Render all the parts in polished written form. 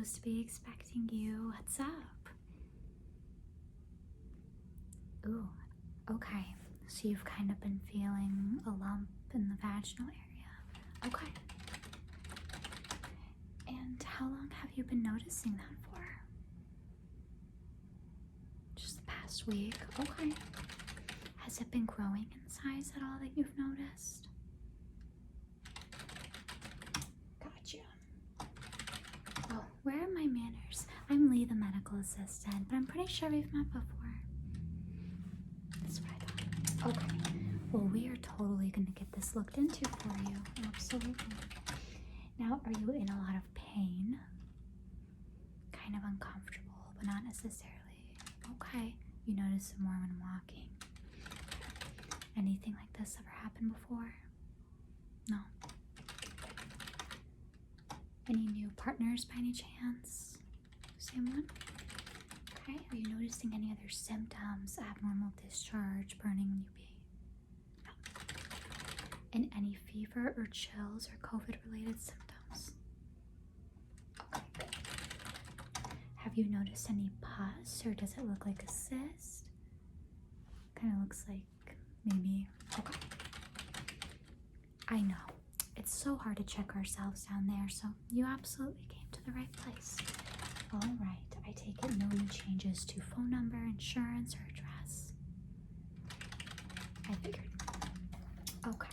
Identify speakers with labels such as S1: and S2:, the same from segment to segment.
S1: supposed to be expecting you. What's up? Ooh, okay. So you've kind of been feeling a lump in the vaginal area. Okay. And how long have you been noticing that for? Just the past week? Okay. Has it been growing in size at all that you've noticed? Gotcha. Oh, where are my manners? I'm Lee, the medical assistant, but I'm pretty sure we've met before. That's what I thought. Okay. Well, we are totally going to get this looked into for you. Absolutely. Now, are you in a lot of pain? Kind of uncomfortable, but not necessarily. Okay. You notice it more when walking. Anything like this ever happened before? No. Any new partners by any chance? Same one? Okay. Are you noticing any other symptoms? Abnormal discharge, burning when you pee? No. And any fever or chills or COVID-related symptoms? Okay, good. Have you noticed any pus, or does it look like a cyst? Kind of looks like maybe. Okay. I know. It's so hard to check ourselves down there, so you absolutely came to the right place. All right. I take it no new changes to phone number, insurance, or address. I figured. Okay.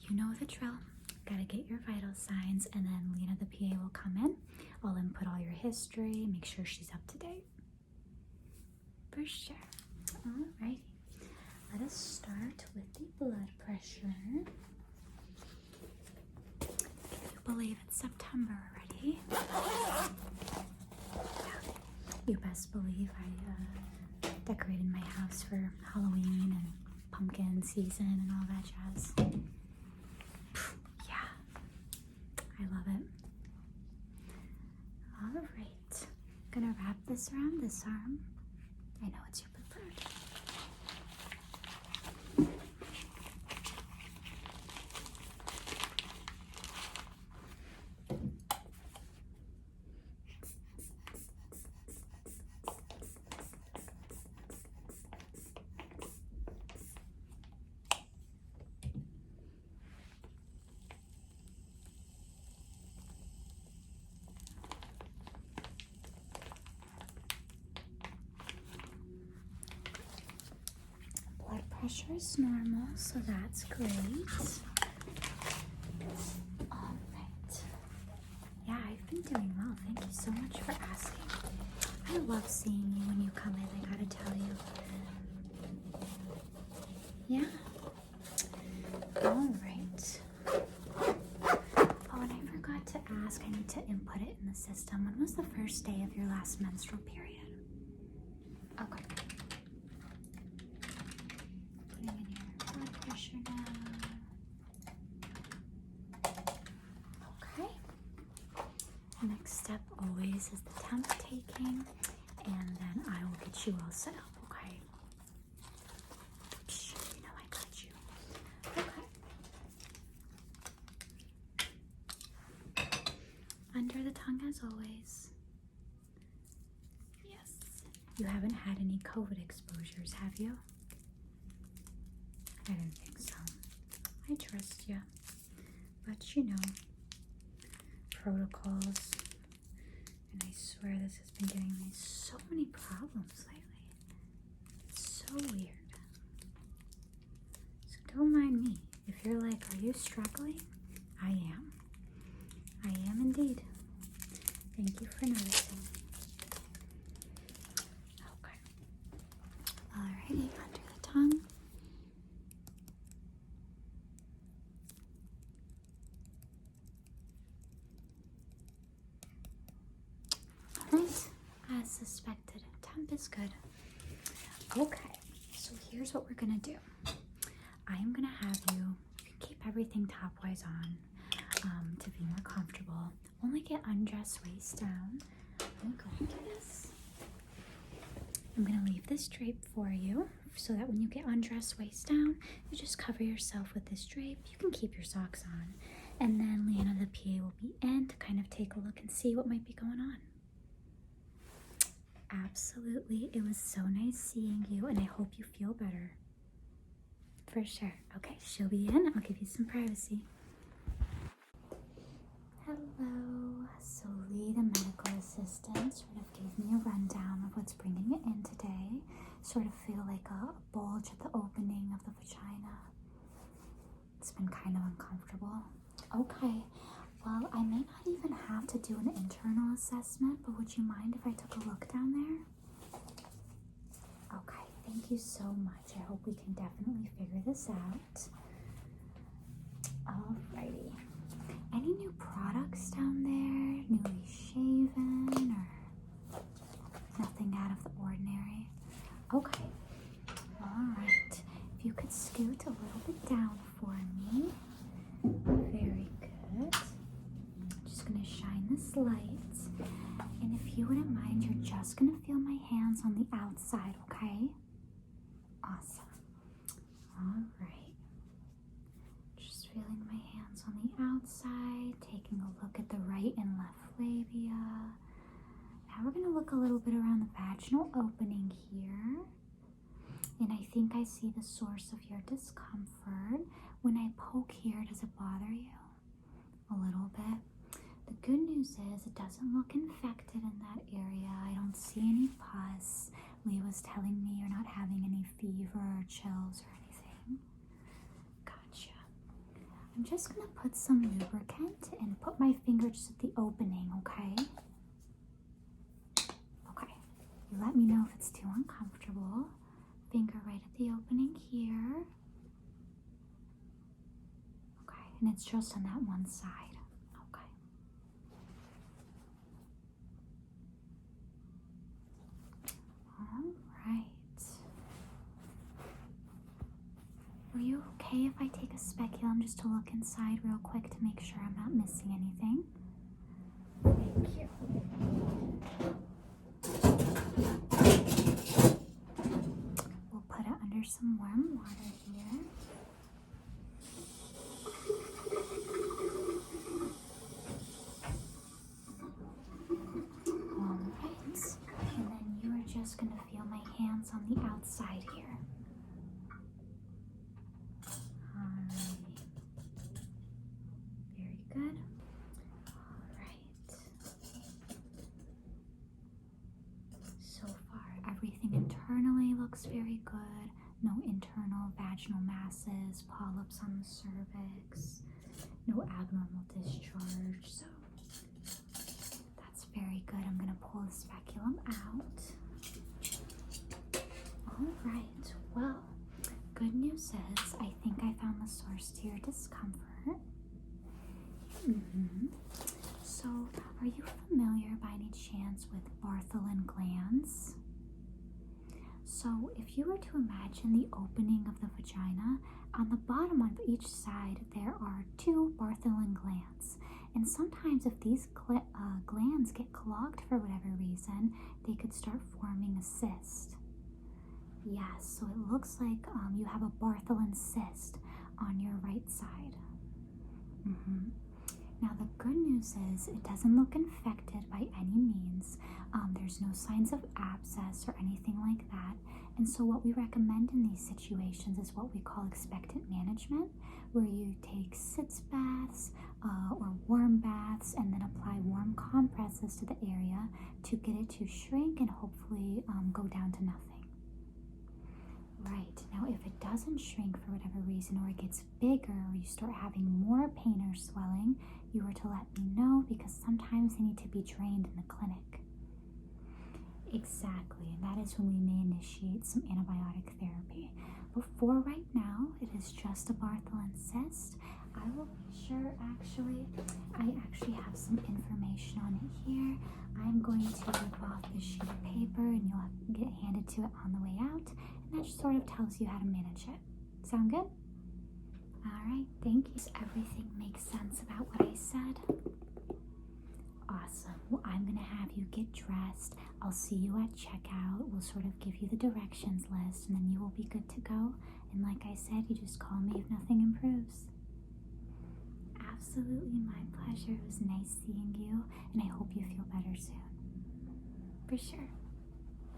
S1: You know the drill. Gotta get your vital signs, and then Lena, the PA, will come in. I'll input all your history, make sure she's up to date. For sure. Alrighty. Let us start with the blood pressure. Can you believe it's September already? You best believe I decorated my house for Halloween and pumpkin season and all that jazz. Yeah, I love it. All right, gonna wrap this around this arm. I know it's your preferred. Pressure is normal, so that's great. All right. Yeah, I've been doing well. Thank you so much for asking. I love seeing you when you come in, I gotta tell you. Yeah. All right. Oh, and I forgot to ask, I need to input it in the system. When was the first day of your last menstrual period? Okay. Okay. Next step always is the temp taking, and then I will get you all set up, okay? Shh, you know I got you. Okay. Under the tongue as always. Yes. You haven't had any COVID exposures, have you? I didn't think so. I trust you. But you know, protocols. And I swear this has been giving me so many problems lately. It's so weird. So don't mind me. If you're like, are you struggling? I am. I am indeed. Thank you for noticing. Okay. Alrighty, under the tongue. As suspected, temp is good. Okay, so here's what we're gonna do. I am gonna have you keep everything top-wise on to be more comfortable. Only get undressed waist down. Let me go and do this. I'm gonna leave this drape for you so that when you get undressed waist down, you just cover yourself with this drape. You can keep your socks on. And then Leanna the PA will be in to kind of take a look and see what might be going on. Absolutely. It was so nice seeing you, and I hope you feel better. For sure. Okay, she'll be in. I'll give you some privacy. Hello. So Lee, the medical assistant, sort of gave me a rundown of what's bringing it in today. Sort of feel like a bulge at the opening of the vagina. It's been kind of uncomfortable. Okay. Well, I may not even have to do an internal assessment, but would you mind if I took a look down there? Okay, thank you so much. I hope we can definitely figure this out. Alrighty. Any new products down there? Newly shaven or nothing out of the ordinary? Okay. Alright. If you could scoot a little bit down for me. Very good. Just gonna shine this light. And if you wouldn't mind, you're just gonna feel my hands on the outside, okay? Awesome. Alright. Just feeling my hands on the outside, taking a look at the right and left labia. Now we're gonna look a little bit around the vaginal opening here. And I think I see the source of your discomfort. When I poke here, does it bother you? A little bit. The good news is it doesn't look infected in that area. I don't see any pus. Lee was telling me you're not having any fever or chills or anything. Gotcha. I'm just gonna put some lubricant and put my finger just at the opening, okay? Okay. You let me know if it's too uncomfortable. Finger right at the opening here. Okay, and it's just on that one side. Okay. All right. Were you okay if I take a speculum just to look inside real quick to make sure I'm not missing anything? Thank you. We'll put it under some warm water here. Alright, and then you are just going to feel my hands on the outside here. Alright. Very good. Alright. So far, everything internally looks very good. No internal vaginal masses, polyps on the cervix, no abnormal discharge, so that's very good. I'm going to pull the speculum out. Alright, well, good news is I think I found the source to your discomfort. So, are you familiar by any chance with Bartholin glands? So, if you were to imagine the opening of the vagina, on the bottom of each side there are two Bartholin glands. And sometimes if these glands get clogged for whatever reason, they could start forming a cyst. Yes, so it looks like you have a Bartholin cyst on your right side. Now the good news is it doesn't look infected by any means. There's no signs of abscess or anything like that. And so what we recommend in these situations is what we call expectant management, where you take sitz baths or warm baths and then apply warm compresses to the area to get it to shrink and hopefully go down to nothing. Right, now if it doesn't shrink for whatever reason, or it gets bigger, or you start having more pain or swelling, you are to let me know, because sometimes they need to be drained in the clinic. Exactly, and that is when we may initiate some antibiotic therapy. But for right now, it is just a Bartholin cyst. I will be sure, I actually have some information on it here. I'm going to rip off this sheet of paper and you'll get handed to it on the way out. And that just sort of tells you how to manage it. Sound good? Alright, thank you. Does everything make sense about what I said? Awesome. Well, I'm going to have you get dressed. I'll see you at checkout. We'll sort of give you the directions list and then you will be good to go. And like I said, you just call me if nothing improves. absolutely my pleasure. It was nice seeing you, and I hope you feel better soon. For sure.